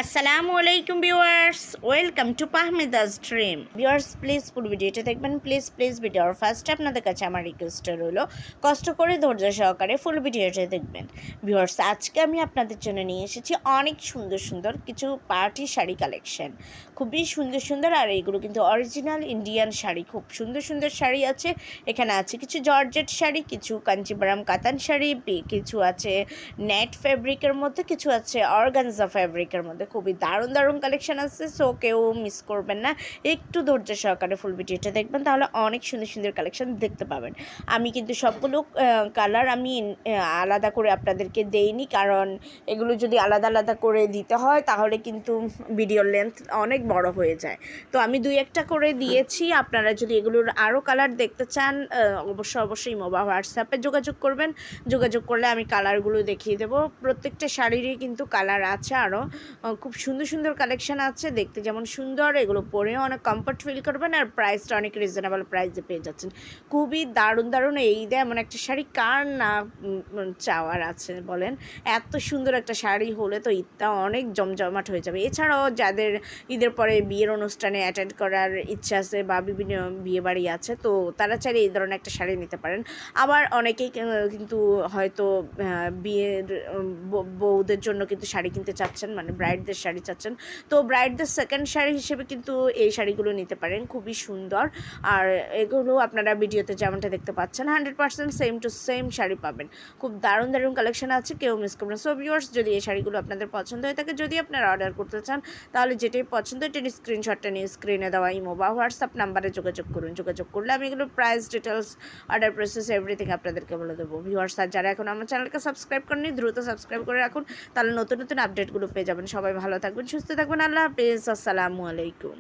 আসসালামু আলাইকুম viewers, welcome to পাহমিদাস ড্রিম। ভিউয়ার্স, প্লিজ পুরো ভিডিওটা দেখবেন, প্লিজ ভিডিওর ফার্স্টে আপনাদের কাছে আমার রিকোয়েস্ট রইল কষ্ট করে ধৈর্য সহকারে ফুল ভিডিওটা দেখবেন। ভিউয়ার্স, আজকে আমি আপনাদের জন্য নিয়ে এসেছি অনেক সুন্দর সুন্দর কিছু পার্টি শাড়ি কালেকশন, খুবই সুন্দর সুন্দর। আর এগুলো কিন্তু অরিজিনাল ইন্ডিয়ান শাড়ি, খুব সুন্দর সুন্দর শাড়ি আছে। এখানে আছে কিছু জর্জেট শাড়ি, কিছু কাঞ্চিপুরম কাতান শাড়ি, কিছু আছে নেট ফ্যাব্রিকের মধ্যে, কিছু আছে অর্গানজা ফ্যাব্রিকের মধ্যে। খুবই দারুণ দারুণ কালেকশন আছে, সো কেউ মিস করবেন না, একটু ধৈর্য সহকারে ফুল ভিডিওটা দেখবেন, তাহলে অনেক সুন্দর সুন্দর কালেকশন দেখতে পাবেন। আমি কিন্তু সবগুলো কালার আমি আলাদা করে আপনাদেরকে দেইনি, কারণ এগুলো যদি আলাদা আলাদা করে দিতে হয় তাহলে কিন্তু ভিডিওর লেন্থ অনেক বড় হয়ে যায়। তো আমি দুই একটা করে দিয়েছি। আপনারা যদি এগুলোর আরও কালার দেখতে চান অবশ্যই হোয়াটসঅ্যাপে যোগাযোগ করবেন। যোগাযোগ করলে আমি কালারগুলো দেখিয়ে দেবো। প্রত্যেকটা শাড়িরই কিন্তু কালার আছে, আরও খুব সুন্দর সুন্দর কালেকশন আছে, দেখতে যেমন সুন্দর, এগুলো পরেও অনেক কমফর্ট ফিল করবেন, আর প্রাইসটা অনেক রিজনেবল প্রাইসে পেয়ে যাচ্ছেন। খুবই দারুণ দারুণ এই ঈদে এমন একটা শাড়ি কার না চাওয়ার আছে বলেন? এত সুন্দর একটা শাড়ি হলে তো ঈদটা অনেক জমজমাট হয়ে যাবে। এছাড়াও যাদের ঈদের পরে বিয়ের অনুষ্ঠানে অ্যাটেন্ড করার ইচ্ছা আছে বা বিভিন্ন বিয়ে বাড়ি আছে, তো তারা চাইলে এই ধরনের একটা শাড়ি নিতে পারেন। আবার অনেকেই কিন্তু হয়তো বিয়ের বউদের জন্য কিন্তু শাড়ি কিনতে চাচ্ছেন, মানে ব্রাইডদের শাড়ি চাচ্ছেন, তো ব্রাইডদের সেকেন্ড শাড়ি হিসেবে কিন্তু এই শাড়িগুলো নিতে পারেন, খুবই সুন্দর। আর এগুলো আপনারা ভিডিওতে যেমনটা দেখতে পাচ্ছেন 100% সেম টু সেম শাড়ি পাবেন। খুব দারুণ দারুণ কালেকশন আছে, কেউ মিস করবেন। সো ভিউয়ার্স, যদি এই শাড়িগুলো আপনাদের পছন্দ হয়ে থাকে, যদি আপনারা অর্ডার করতে চান, তাহলে যেটাই পছন্দ এটার স্ক্রিনশটটা নিয়ে স্ক্রিনে দেওয়া ইমো বা হোয়াটসঅ্যাপ নাম্বারে যোগাযোগ করুন। যোগাযোগ করলে আমি এগুলো price details, order process, everything আপনাদেরকে বলে দেবো। ভিউয়ার্স, আর যারা এখন আমার চ্যানেলকে সাবস্ক্রাইব করেনি, দ্রুত সাবস্ক্রাইব করে রাখুন, তাহলে নতুন নতুন আপডেটগুলো পেয়ে যাবেন। সবাই ভালো থাকবেন, সুস্থ থাকবেন। আল্লাহ হাফেজ, আসসালামু আলাইকুম।